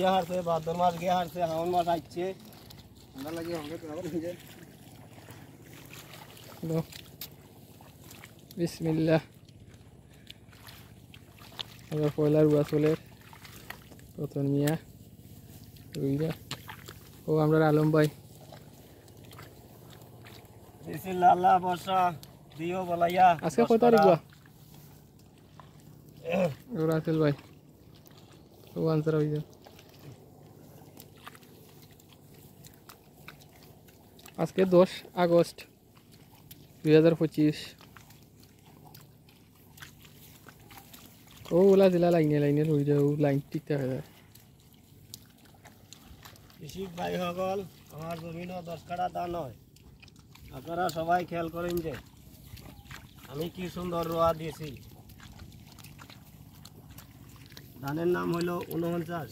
গিয়া হারছে, ভাদ্র মাস গিয়া হারছে, হাওন মাস আসছে, আমরা লাগে হবে তো আবার নিজে। বিসমিল্লাহ। আবার পয়লার রুয়া চলে রতন মিয়া রুইরা ও আমরা আলম ভাই। বিসমিল্লাহ, আল্লাহ বর্ষা দিও বলাইয়া। আজকে কয় তারিখ রুয়া? রাসেল ভাই ও আনসার হয়ে যায়। আজকে 10 আগস্ট 2025। ওলা জেলা লাইনে লাইনে হয়ে যায়, লাইন ঠিক থাকে যায়। কৃষিক ভাই সকল, আমার জমিনও 10 কাঠা তা নয়, আপনারা সবাই খেয়াল করেন যে আমি কি সুন্দর রোয়া দিয়েছি। ধানের নাম হইল 49।